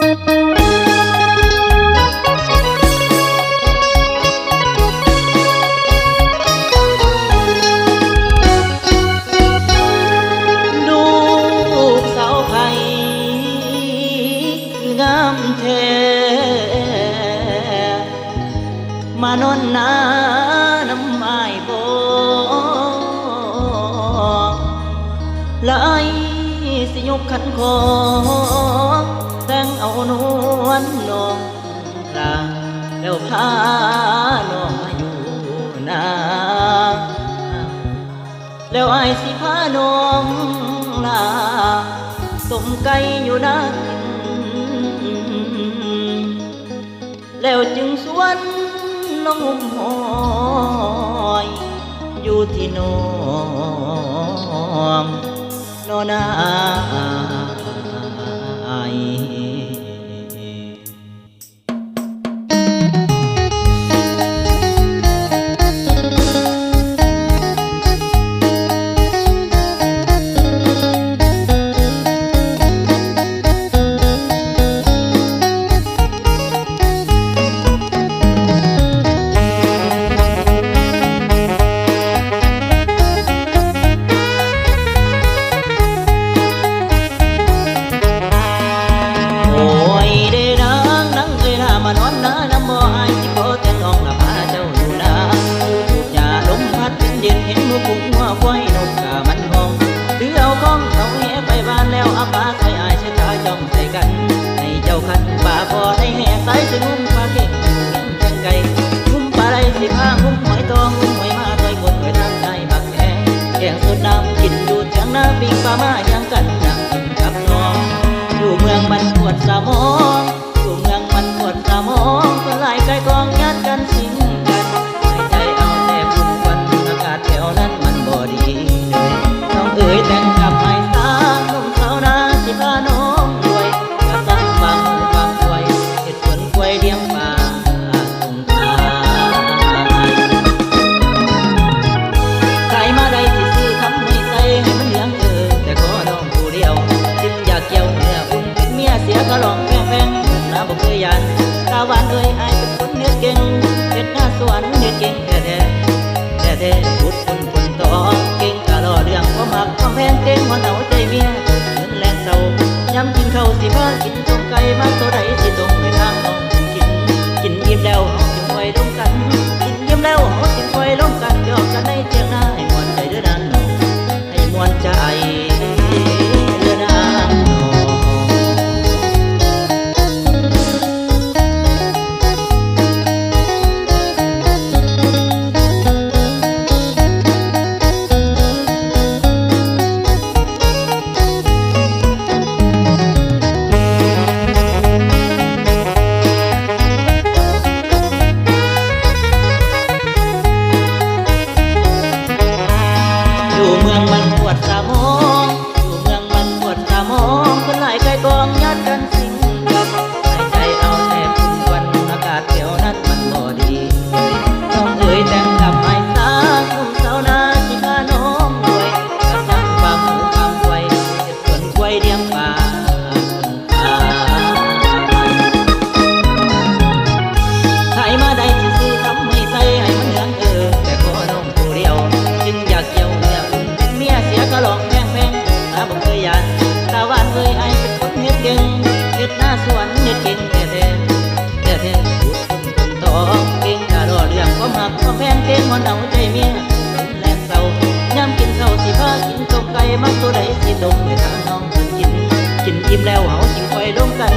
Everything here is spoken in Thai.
ลูกสาวไผ่งามแท้มานอนนาน้ำอ้ายบ่ละไอสิยกขันคอแต่งเอานวลน้องลาแล้วพาน้องมาอยู่นาแล้วไอสิพาน้องลาต้มไก่อยู่นากินแล้วจึงสวนน้องหอยอยู่ที่โนมโนนาไอนอนนาน้ำบ่อไอสิขอแต่น้องละพาเจ้าอยู่นาอยู่ถูกยาลมพัดเป็นเย็นเห็นหมูกุ้งหัวควายนกกามันห้องถือเอาของเอาแหไปบ้านแล้วอาปาใส่อายใช้ตาจ้องใส่กันให้เจ้าขันป่าพอได้แห่สายสิงุ้มปลาเก่งแข่งไก่งุ้มปลาไหลสิพางุ้มหอยตองงุ้มหอยมาต่อยกดหอยทางใจบักแข่แกงสุดน้ำกินอยู่เถียงนาปีกปลามายังกันยังกินกับน้องอยู่เมืองมันปวดสมองอยู่เมืองมันปวดสมองคนหลายไก่กองยัดกันสิงกันให้ใจเอาแต่ฝุ่นควันอากาศแถวนั้นมันบ่ดีเลยน้องเอ๋ยแต่งกับไอ้สาวหนุ่มสาวนาสิพาน้องรวยกระสังฟังฟังควยเห็ดสวนควยเลี้ยงปลาสงขลาใครมาได้สิซื้อทำให้ใส่ให้มันเลี้ยงแต่ขอน้องผู้เดียวจึงอยากเกี่ยวเนื้ออุ่นเป็นเมียเสียก็ลองแพงน้าบ่เคยยานตาหวานเอ้ยอายเป็นคนเนื้อเก่งเฮ็ดหน้าสวนเนื้อเก่งแท้แท้พูดคนต่อเก่งกะรอเรื่องความหักความแพงเก่งหัวเหนาใจเมียเงินแรงเศร้าย้ำกินข้าวสิพากินต้มไก่มาตัวใดสิตรงไปทางน้องกินอิ่มแล้วเฮาจึงไว้ร่วมกันกินอิ่มแล้วเฮาจึงไว้ร่วมกันยอกกันในเที่ยงหน้าให้มวนใจเด้อนั้นให้มวนใจเด้อนั้น อยู่เมืองมันปวดสมองอยู่เมืองมันปวดสมองคนหลายไกลกองยัดกันสิงกับหายใจเอาแต่ฝุ่นควันอากาศแถวนั้นมันบ่ดีเลยน้องเอ๋ยแต่งกับไอ้สาวหนุ่มสาวนาสิพาน้องรวยกระสังฟาร์มหมูฟาร์มควายเฮ็ดสวนกล้วยเลี้ยงปลาใครมาได้สิซื้อทำให้ใส่ให้มันเหลืองแต่ขอน้องผู้เดียวจึงอยากเกี่ยวเนื้อเมียเสียก็ลองแพงตาบ่เคยยานตาหวานเอ้ยไอเป็นคนเฮ็ดเก่งเฮ็ดหน้าสวนเฮ็ดเก่งแท้พูดคนต่อเก่งกะรอเรื่องความหักความแพงเก่งหัวเหนาใจเมียแลงเศร้าย้ำกินข้าวสิพากินต้มไก่มักตัวใดสิตรงไปทางน้องเพิ่นกินอิ่มแล้วเฮาจึงค่อยร่วมกัน